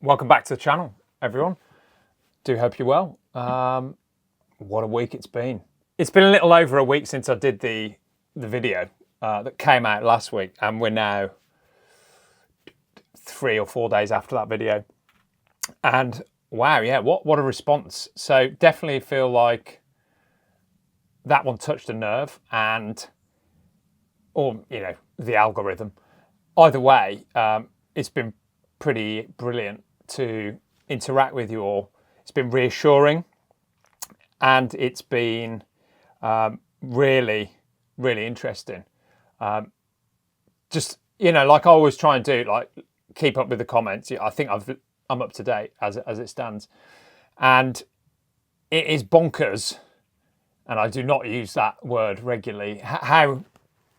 Welcome back to the channel, everyone. Do hope you're well. What a week it's been. It's been a little over a week since I did the video that came out last week, and we're now 3 or 4 days after that video. And wow, yeah, what a response. So definitely feel like that one touched a nerve, or the algorithm. Either way, it's been pretty brilliant to interact with you all. It's been reassuring, and it's been really, really interesting. Just, like I always try and do, like keep up with the comments. I think I'm up to date as it stands. And it is bonkers, and I do not use that word regularly, how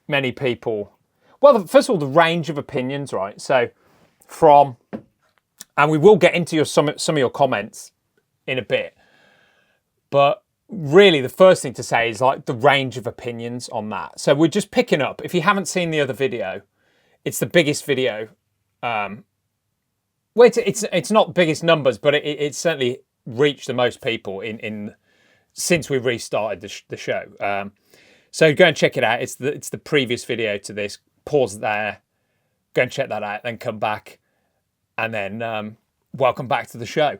many people, well, first of all, the range of opinions, right? So and we will get into some of your comments in a bit, but really the first thing to say is like the range of opinions on that. So we're just picking up, if you haven't seen the other video, it's the biggest video. Well, it's not biggest numbers, but it's certainly reached the most people in since we restarted the show. So go and check it out. It's the previous video to this. Pause there, go and check that out, then come back, and then welcome back to the show.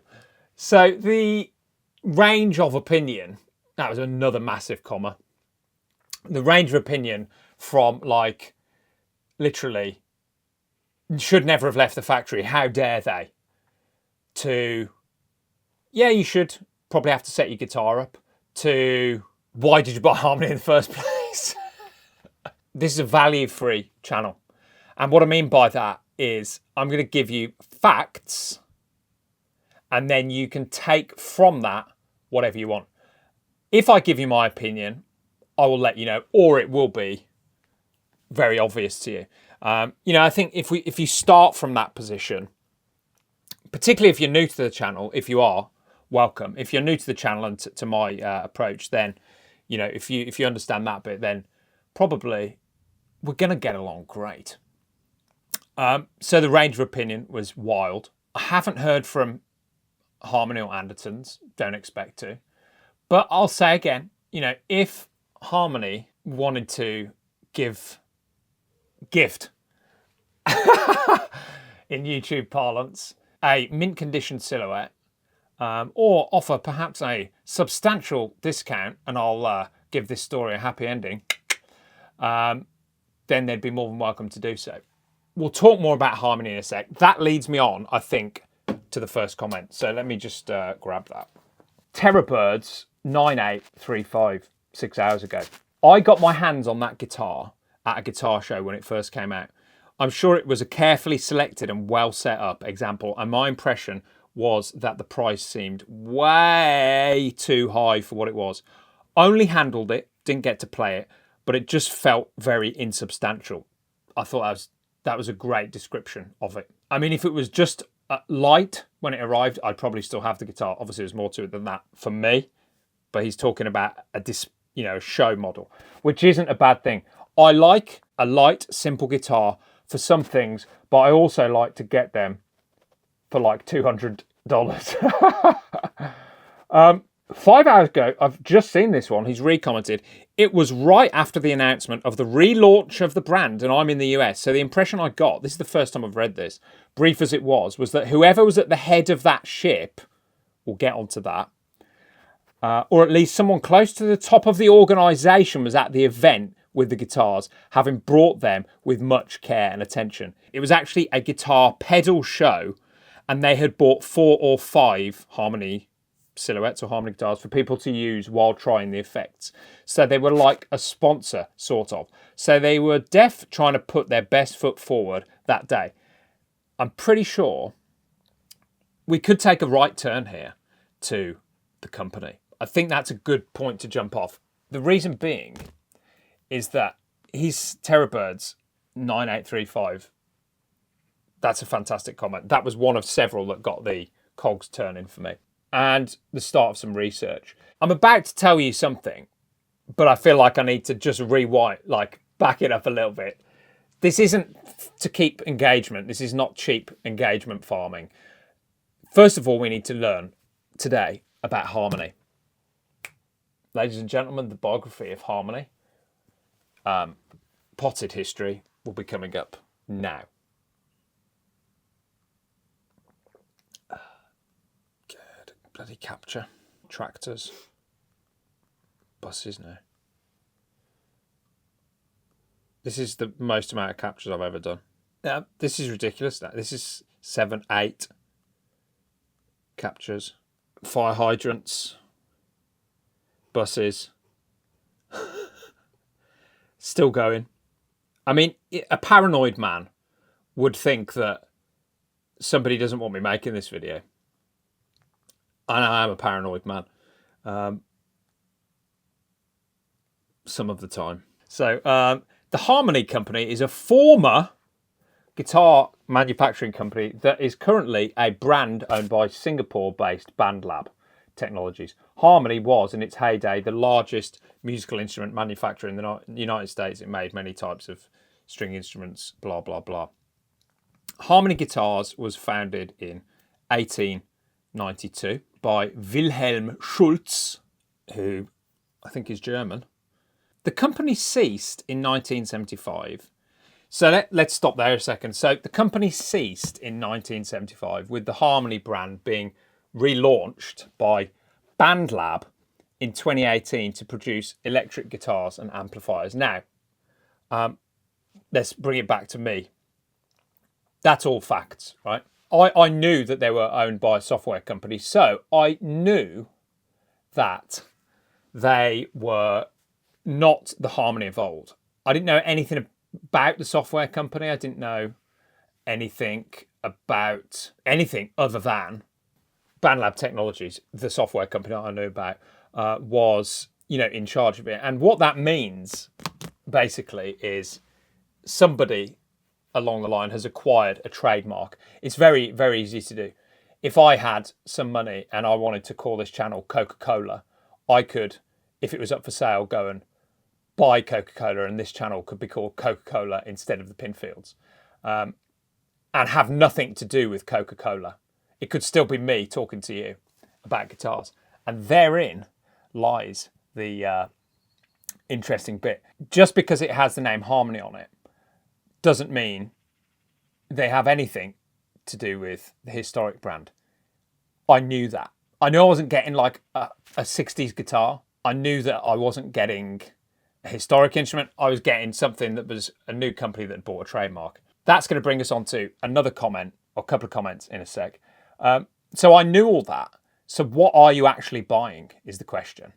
So the range of opinion, that was another massive comma. The range of opinion from like literally should never have left the factory, how dare they, to yeah, you should probably have to set your guitar up, to why did you buy Harmony in the first place? This is a value-free channel. And what I mean by that is I'm going to give you facts, and then you can take from that whatever you want. If I give you my opinion, I will let you know, or it will be very obvious to you. I think if you start from that position, particularly if you're new to the channel, if you are, welcome. If you're new to the channel and to my approach, then, if you understand that bit, then probably we're going to get along great. So the range of opinion was wild. I haven't heard from Harmony or Andertons, don't expect to. But I'll say again, if Harmony wanted to gift in YouTube parlance a mint condition silhouette, or offer perhaps a substantial discount, and I'll give this story a happy ending, then they'd be more than welcome to do so. We'll talk more about Harmony in a sec. That leads me on, I think, to the first comment. So let me just grab that. Terrorbirds 9835, 6 hours ago. I got my hands on that guitar at a guitar show when it first came out. I'm sure it was a carefully selected and well set up example, and my impression was that the price seemed way too high for what it was. Only handled it, didn't get to play it, but it just felt very insubstantial. I thought that was a great description of it. I mean, if it was just light when it arrived, I'd probably still have the guitar. Obviously, there's more to it than that for me, but he's talking about a show model, which isn't a bad thing. I like a light, simple guitar for some things, but I also like to get them for like $200. 5 hours ago, I've just seen this one. He's recommented. It was right after the announcement of the relaunch of the brand, and I'm in the US. So the impression I got, this is the first time I've read this, brief as it was that whoever was at the head of that ship, we'll get onto that, or at least someone close to the top of the organisation was at the event with the guitars, having brought them with much care and attention. It was actually a guitar pedal show, and they had bought 4 or 5 Harmony silhouettes or Harmony guitars for people to use while trying the effects. So they were like a sponsor, sort of. So they were trying to put their best foot forward that day. I'm pretty sure we could take a right turn here to the company. I think that's a good point to jump off. The reason being is that he's Terrorbirds 9835. That's a fantastic comment. That was one of several that got the cogs turning for me, and the start of some research. I'm about to tell you something, but I feel like I need to just rewind, like back it up a little bit. This isn't to keep engagement. This is not cheap engagement farming. First of all, we need to learn today about harmony. Ladies and gentlemen, the biography of harmony, potted history, will be coming up now. Good. Bloody capture. Tractors. Buses now. This is the most amount of captures I've ever done. Now, this is ridiculous. Now, this is 7, 8 captures. Fire hydrants. Buses. Still going. I mean, a paranoid man would think that somebody doesn't want me making this video. And I am a paranoid man. Some of the time. So, the Harmony Company is a former guitar manufacturing company that is currently a brand owned by Singapore-based Bandlab Technologies. Harmony was, in its heyday, the largest musical instrument manufacturer in the United States. It made many types of string instruments, blah, blah, blah. Harmony Guitars was founded in 1892 by Wilhelm Schulz, who I think is German. The company ceased in 1975. So let's stop there a second. So the company ceased in 1975 with the Harmony brand being relaunched by Bandlab in 2018 to produce electric guitars and amplifiers. Now, let's bring it back to me. That's all facts, right? I knew that they were owned by a software company, so I knew that they were not the Harmony of old. I didn't know anything about the software company. I didn't know anything about anything other than Bandlab Technologies, the software company I knew about, was, in charge of it. And what that means, basically, is somebody along the line has acquired a trademark. It's very, very easy to do. If I had some money and I wanted to call this channel Coca-Cola, I could, if it was up for sale, go and buy Coca-Cola, and this channel could be called Coca-Cola instead of the Pinfields, and have nothing to do with Coca-Cola. It could still be me talking to you about guitars. And therein lies the interesting bit. Just because it has the name Harmony on it doesn't mean they have anything to do with the historic brand. I knew that. I knew I wasn't getting like a 60s guitar. I knew that I wasn't getting a historic instrument. I was getting something that was a new company that bought a trademark. That's going to bring us on to another comment, or a couple of comments in a sec. So I knew all that. So what are you actually buying is the question.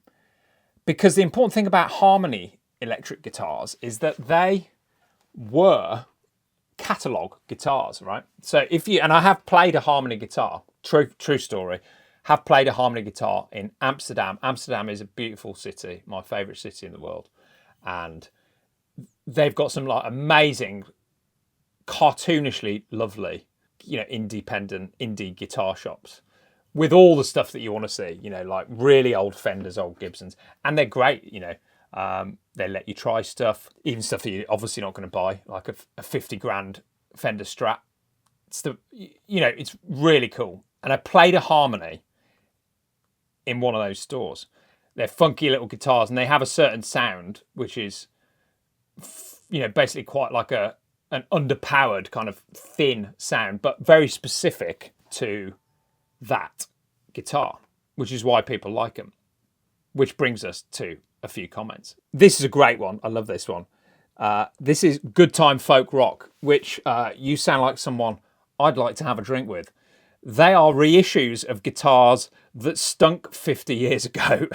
Because the important thing about Harmony electric guitars is that they were catalogue guitars, right? So and I have played a Harmony guitar, true story, have played a Harmony guitar in Amsterdam. Amsterdam is a beautiful city, my favourite city in the world. And they've got some like amazing, cartoonishly lovely, independent indie guitar shops with all the stuff that you want to see, like really old Fenders, old Gibsons, and they're great, they let you try stuff, even stuff that you're obviously not going to buy, like a 50 grand Fender Strat. It's really cool. And I played a Harmony in one of those stores. They're funky little guitars, and they have a certain sound, which is, basically quite like an underpowered kind of thin sound, but very specific to that guitar, which is why people like them. Which brings us to a few comments. This is a great one. I love this one. This is Good Time Folk Rock, which you sound like someone I'd like to have a drink with. They are reissues of guitars that stunk 50 years ago.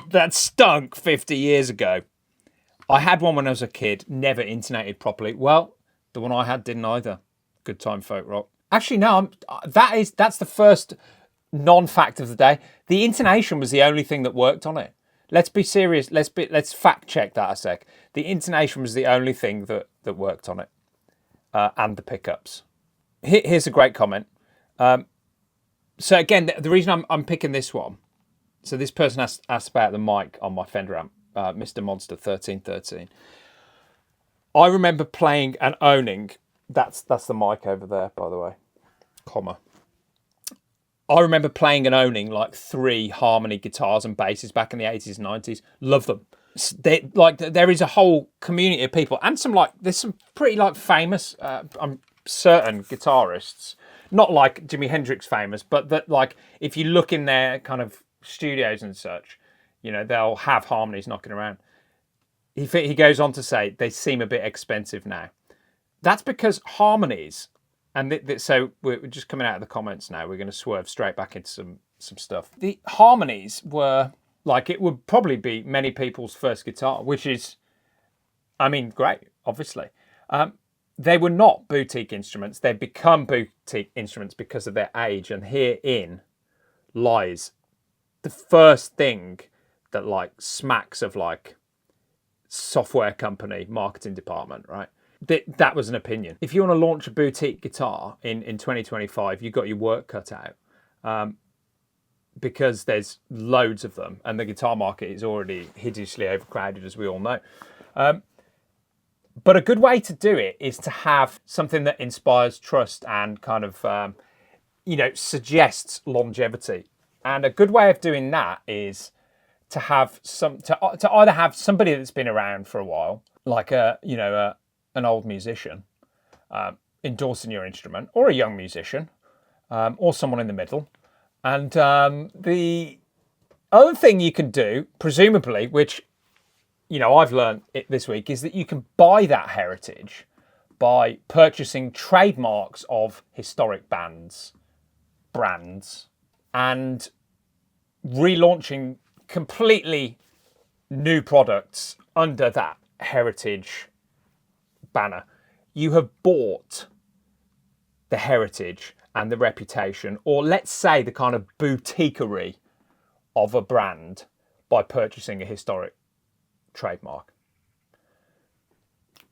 That stunk 50 years ago. I had one when I was a kid, never intonated properly. Well, the one I had didn't either. Good Time Folk Rock. Actually, no, that's the first non-fact of the day. The intonation was the only thing that worked on it. Let's be serious. Let's fact check that a sec. The intonation was the only thing that worked on it, and the pickups. Here's a great comment. So again, the reason I'm picking this one. So this person asked about the mic on my Fender amp, Mr. Monster 1313. I remember playing and owning. That's the mic over there, by the way. Comma. I remember playing and owning like 3 harmony guitars and basses back in the 80s and 90s. Love them. There is a whole community of people, and there's some pretty like famous, I'm certain guitarists, not like Jimi Hendrix famous, but that like if you look in their kind of studios and such, you know, they'll have harmonies knocking around. He goes on to say they seem a bit expensive now. That's because harmonies. And so we're just coming out of the comments now. We're going to swerve straight back into some stuff. The harmonies were like, it would probably be many people's first guitar, which is, I mean, great, obviously. They were not boutique instruments. They've become boutique instruments because of their age. And herein lies the first thing that like smacks of like software company marketing department, right? That was an opinion. If you want to launch a boutique guitar in 2025, you've got your work cut out because there's loads of them and the guitar market is already hideously overcrowded, as we all know. But a good way to do it is to have something that inspires trust and kind of, suggests longevity. And a good way of doing that is to have to either have somebody that's been around for a while, like an old musician endorsing your instrument, or a young musician, or someone in the middle. And the other thing you can do, presumably, which I've learned this week, is that you can buy that heritage by purchasing trademarks of historic brands, and relaunching completely new products under that heritage banner. You have bought the heritage and the reputation, or let's say the kind of boutiquerie of a brand, by purchasing a historic trademark.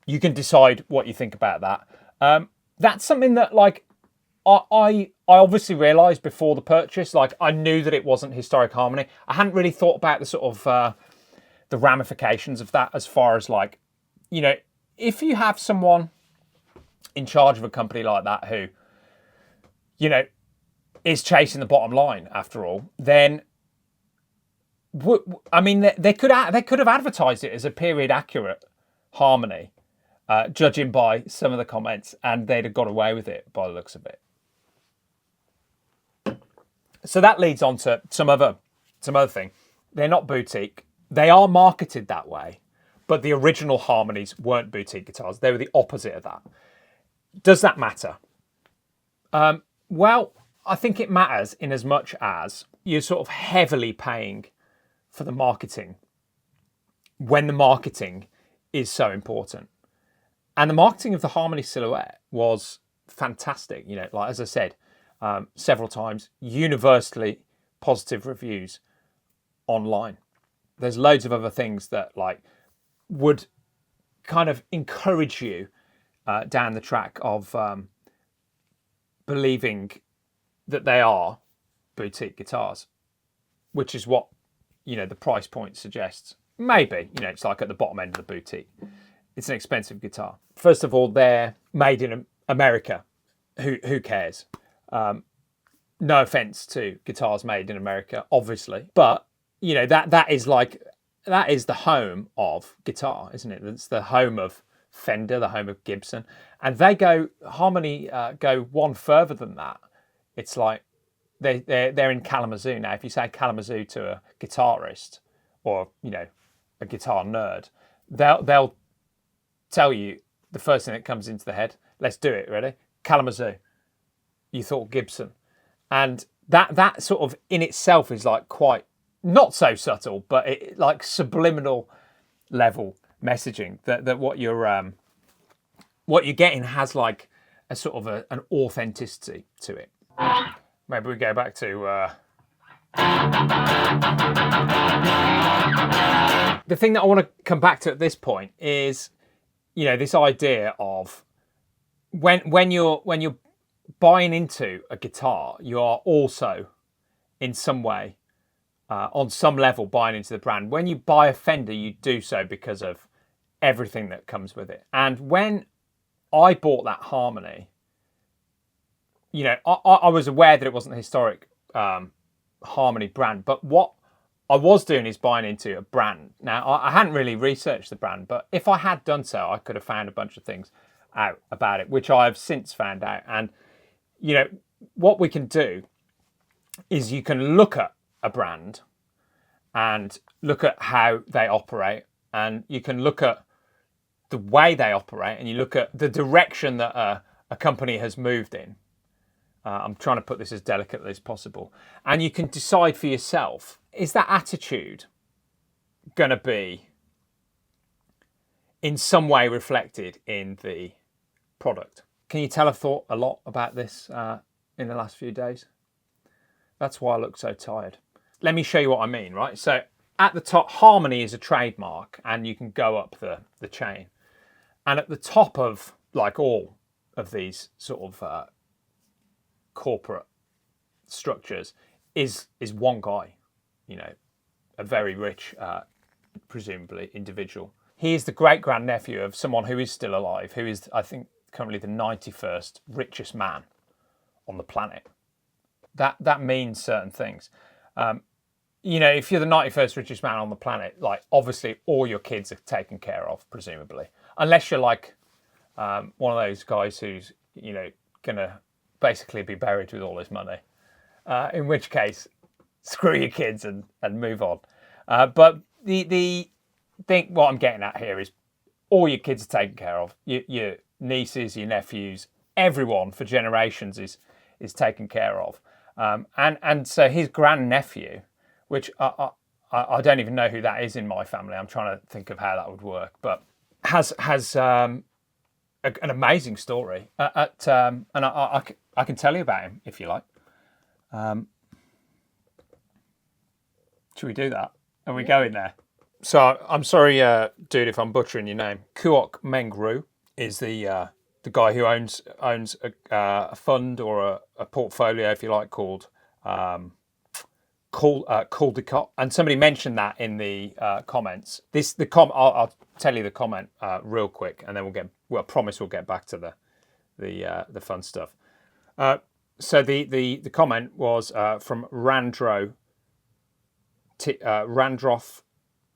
You can decide what you think about that. That's something that like I obviously realised before the purchase. Like I knew that it wasn't historic harmony. I hadn't really thought about the sort of the ramifications of that, as far as like, if you have someone in charge of a company like that who, is chasing the bottom line after all, then I mean, they could have advertised it as a period accurate harmony, judging by some of the comments, and they'd have got away with it by the looks of it. So that leads on to some other thing. They're not boutique. They are marketed that way. But the original harmonies weren't boutique guitars. They were the opposite of that. Does that matter? Well, I think it matters in as much as you're sort of heavily paying for the marketing when the marketing is so important. And the marketing of the Harmony Silhouette was fantastic. Like as I said several times, universally positive reviews online. There's loads of other things that like would kind of encourage you down the track of believing that they are boutique guitars, which is what the price point suggests. Maybe it's like at the bottom end of the boutique. It's an expensive guitar. First of all, they're made in America. Who cares? No offense to guitars made in America, obviously, but that is the home of guitar, isn't it? It's the home of Fender, the home of Gibson, and Harmony go one further than that. It's like they're in Kalamazoo now. If you say Kalamazoo to a guitarist or a guitar nerd, they'll tell you the first thing that comes into the head. Let's do it. Ready? Kalamazoo. You thought Gibson, and that sort of in itself is like quite not so subtle, but it like subliminal level messaging that what you're getting has like a sort of an authenticity to it. Maybe we go back to the thing that I want to come back to at this point is this idea of when you're buying into a guitar, you are also in some way on some level buying into the brand. When you buy a Fender, you do so because of everything that comes with it. And when I bought that Harmony, you know, I was aware that it wasn't a historic Harmony brand, but what I was doing is buying into a brand. Now, I hadn't really researched the brand, but if I had done so, I could have found a bunch of things out about it, which I have since found out. And, you know, what we can do is you can look at a brand and look at how they operate, and you can look at the way they operate, and you look at the direction that a company has moved in. I'm trying to put this as delicately as possible. And you can decide for yourself, is that attitude going to be in some way reflected in the product? Can you tell I've thought a lot about this in the last few days? That's why I look so tired. Let me show you what I mean, right? So at the top, Harmony is a trademark, and you can go up the chain. And at the top of, like, all of these sort of corporate structures is one guy, you know, a very rich, presumably, individual. He is the great-grandnephew of someone who is still alive, who is, I think, currently the 91st richest man on the planet. That means certain things. You know, if you're the 91st richest man on the planet, like, obviously all your kids are taken care of, presumably. Unless you're like one of those guys who's, you know, going to basically be buried with all his money. In which case, screw your kids and move on. But the thing, what I'm getting at here is all your kids are taken care of. Your nieces, your nephews, everyone for generations is taken care of. And so his grandnephew, which I don't even know who that is in my family. I'm trying to think of how that would work, but has an amazing story. And I can tell you about him if you like. Should we do that? Are we going there? So I'm sorry, dude, if I'm butchering your name. Kuok Mengru is the guy who owns a fund or a portfolio, if you like, called Caldecott. And somebody mentioned that in the comments. I'll tell you the comment real quick, and then I promise we'll get back to the fun stuff. So the comment was from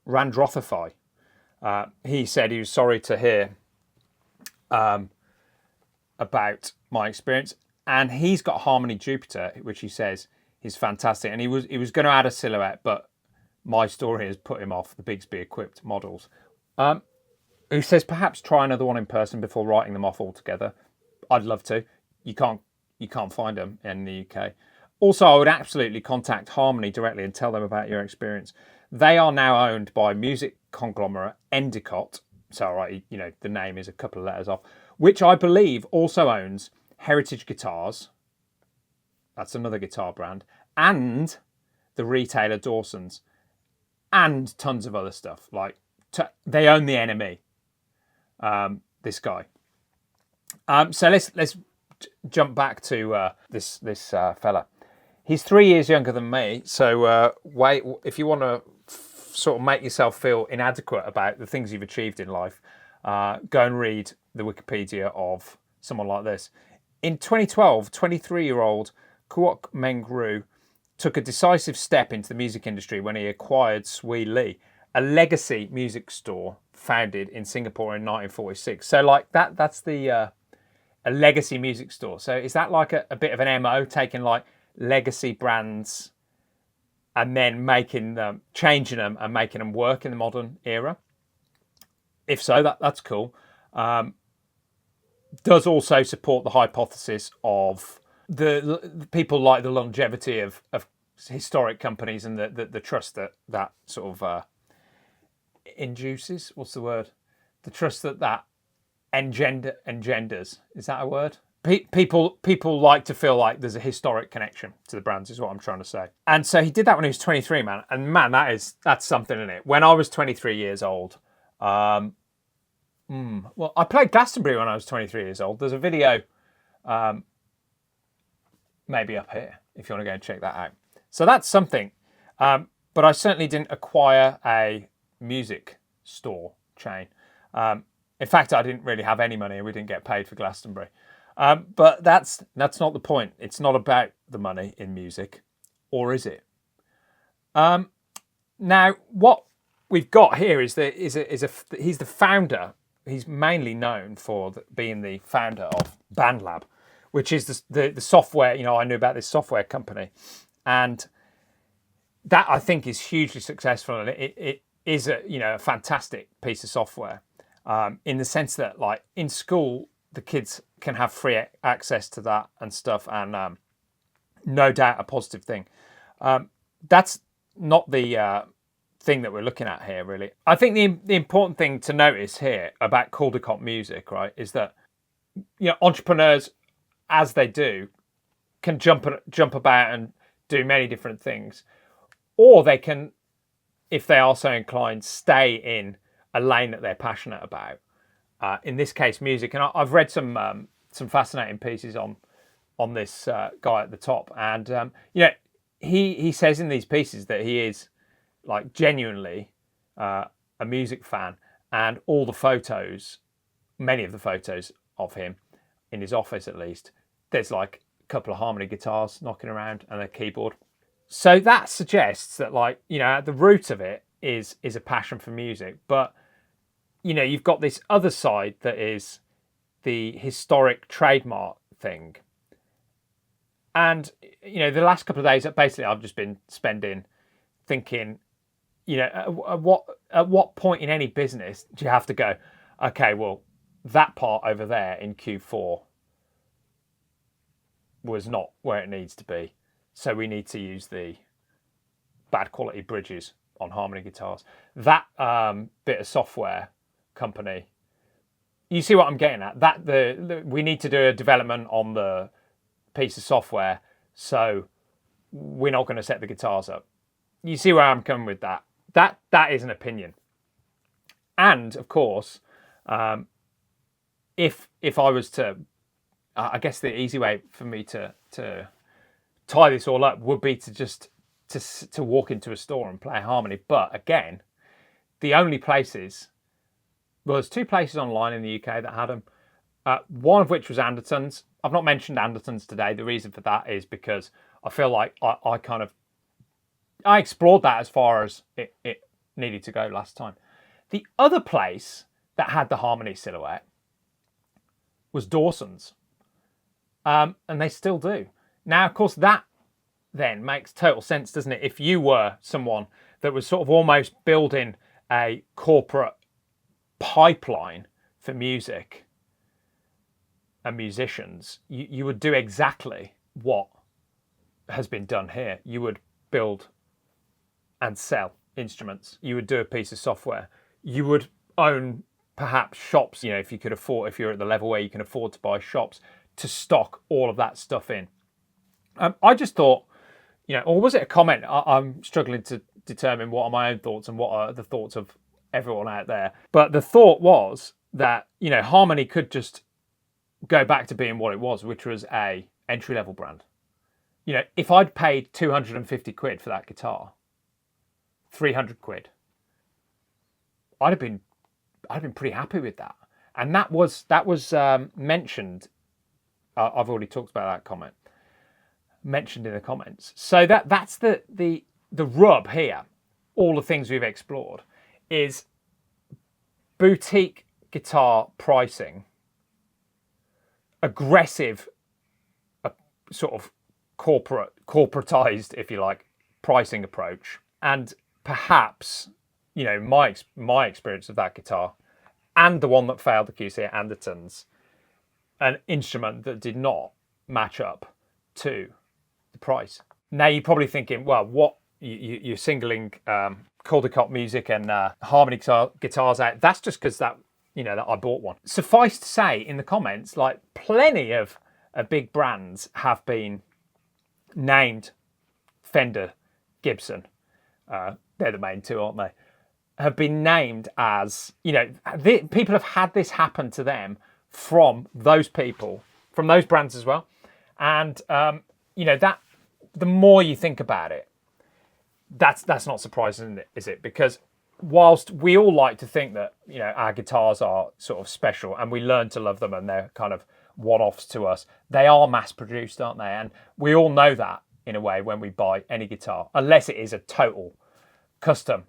Randrothify. He said he was sorry to hear about my experience, and he's got Harmony Jupiter, which he says is fantastic, and he was going to add a silhouette, but my story has put him off the Bigsby equipped models. Who says perhaps try another one in person before writing them off altogether. I'd love to. You can't find them in the UK. Also, I would absolutely contact Harmony directly and tell them about your experience. They are now owned by music conglomerate Inadequacy. So, right, you know, the name is a couple of letters off, which I believe also owns Heritage Guitars. That's another guitar brand, and the retailer Dawson's, and tons of other stuff. Like they own the NME. This guy. So let's jump back to this fella. He's 3 years younger than me. So wait, if you want to sort of make yourself feel inadequate about the things you've achieved in life, go and read the Wikipedia of someone like this. In 2012, 23-year-old Kuok Mengru took a decisive step into the music industry when he acquired Swee Lee, a legacy music store founded in Singapore in 1946. So like that's the a legacy music store. So is that like a bit of an MO, taking like legacy brands and then changing them and making them work in the modern era? If so, that's cool. Does also support the hypothesis of the people like the longevity of historic companies and the trust that sort of induces. What's the word? The trust that engenders. Is that a word? People like to feel like there's a historic connection to the brands, is what I'm trying to say. And so he did that when he was 23, man. And man, that's something in it. When I was 23 years old, well, I played Glastonbury when I was 23 years old. There's a video, maybe up here, if you want to go and check that out. So that's something. But I certainly didn't acquire a music store chain. In fact, I didn't really have any money and we didn't get paid for Glastonbury. But that's not the point. It's not about the money in music, or is it? Now, what we've got here is he's the founder. He's mainly known for being the founder of Bandlab, which is the software. I knew about this software company, and that I think is hugely successful, and it is a fantastic piece of software, in the sense that, like, in school the kids can have free access to that and stuff, and no doubt a positive thing. That's not the thing that we're looking at here, really. I think the important thing to notice here about Caldecott music, right, is that entrepreneurs, as they do, can jump about and do many different things, or they can, if they are so inclined, stay in a lane that they're passionate about. In this case, music, and I've read some fascinating pieces on this guy at the top, and he says in these pieces that he is, like, genuinely a music fan, and all the photos, many of the photos of him in his office at least, there's like a couple of harmony guitars knocking around and a keyboard. So that suggests that, like, at the root of it is a passion for music, but you've got this other side that is the historic trademark thing. And the last couple of days, basically, I've just been spending thinking, at what point in any business do you have to go, okay, well, that part over there in Q4 was not where it needs to be, so we need to use the bad quality bridges on harmony guitars. That bit of software company, you see what I'm getting at? That we need to do a development on the piece of software, so we're not going to set the guitars up. You see where I'm coming with that? That is an opinion. And of course, if I was to, I guess the easy way for me to tie this all up would be to just to walk into a store and play harmony. But again, the only places, well, there's two places online in the UK that had them. One of which was Anderton's. I've not mentioned Anderton's today. The reason for that is because I feel like I explored that as far as it needed to go last time. The other place that had the harmony silhouette was Dawson's. And they still do. Now, of course, that then makes total sense, doesn't it? If you were someone that was sort of almost building a corporate pipeline for music and musicians, you would do exactly what has been done here. You would build and sell instruments. You would do a piece of software. You would own perhaps shops, if you could afford, if you're at the level where you can afford to buy shops to stock all of that stuff in. I just thought, or was it a comment? I'm struggling to determine what are my own thoughts and what are the thoughts of everyone out there. But the thought was that, Harmony could just go back to being what it was, which was a entry-level brand. If I'd paid 250 quid for that guitar, 300 quid, I'd have been pretty happy with that. And that was mentioned. I've already talked about that comment, mentioned in the comments. So that's the rub here. All the things we've explored is boutique guitar pricing, aggressive, sort of corporatized, if you like, pricing approach, and perhaps, my experience of that guitar and the one that failed the QC at Anderton's, an instrument that did not match up to the price. Now you're probably thinking, well, what you're singling Caldecott music and harmony guitars out. That's just because that I bought one. Suffice to say, in the comments, like, plenty of big brands have been named. Fender, Gibson, they're the main two, aren't they? Have been named as, people have had this happen to them from those people, from those brands as well. And, that the more you think about it, that's not surprising, is it? Because whilst we all like to think that, you know, our guitars are sort of special and we learn to love them and they're kind of one-offs to us, they are mass-produced, aren't they? And we all know that in a way when we buy any guitar, unless it is a total custom.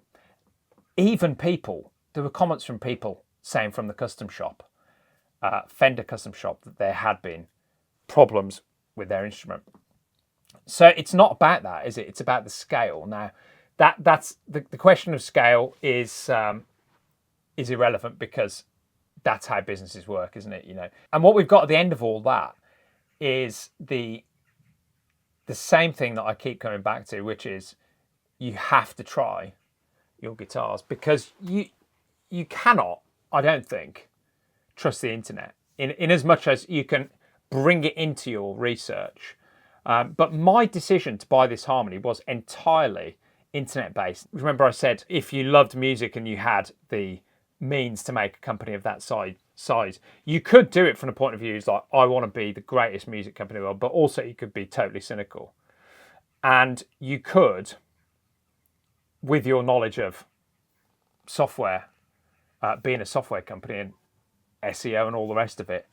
Even people, there were comments from people saying from the custom shop, Fender custom shop, that there had been problems with their instrument. So it's not about that, is it? It's about the scale. Now, that's the question of scale is irrelevant, because that's how businesses work, isn't it? You know, and what we've got at the end of all that is the same thing that I keep coming back to, which is you have to try your guitars, because you cannot, I don't think, trust the internet in as much as you can bring it into your research. But my decision to buy this Harmony was entirely internet-based. Remember I said if you loved music and you had the means to make a company of that size, you could do it from the point of view, like, I want to be the greatest music company in the world, but also you could be totally cynical. And you could, with your knowledge of software, being a software company and SEO and all the rest of it,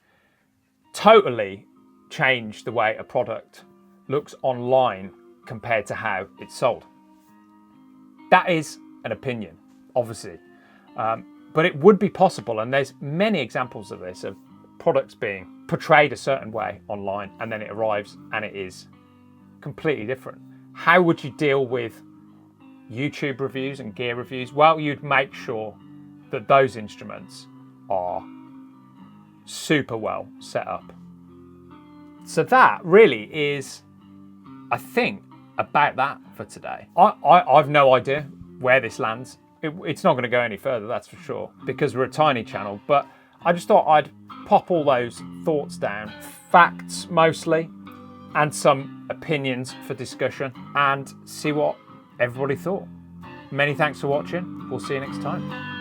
totally change the way a product looks online compared to how it's sold. That is an opinion, obviously, but it would be possible, and there's many examples of this, of products being portrayed a certain way online and then it arrives and it is completely different. How would you deal with YouTube reviews and gear reviews? Well, you'd make sure that those instruments are super well set up. So that really is, I think, about that for today. I've no idea where this lands. It's not going to go any further, that's for sure, because we're a tiny channel. But I just thought I'd pop all those thoughts down, facts mostly, and some opinions for discussion, and see what everybody thought. Many thanks for watching. We'll see you next time.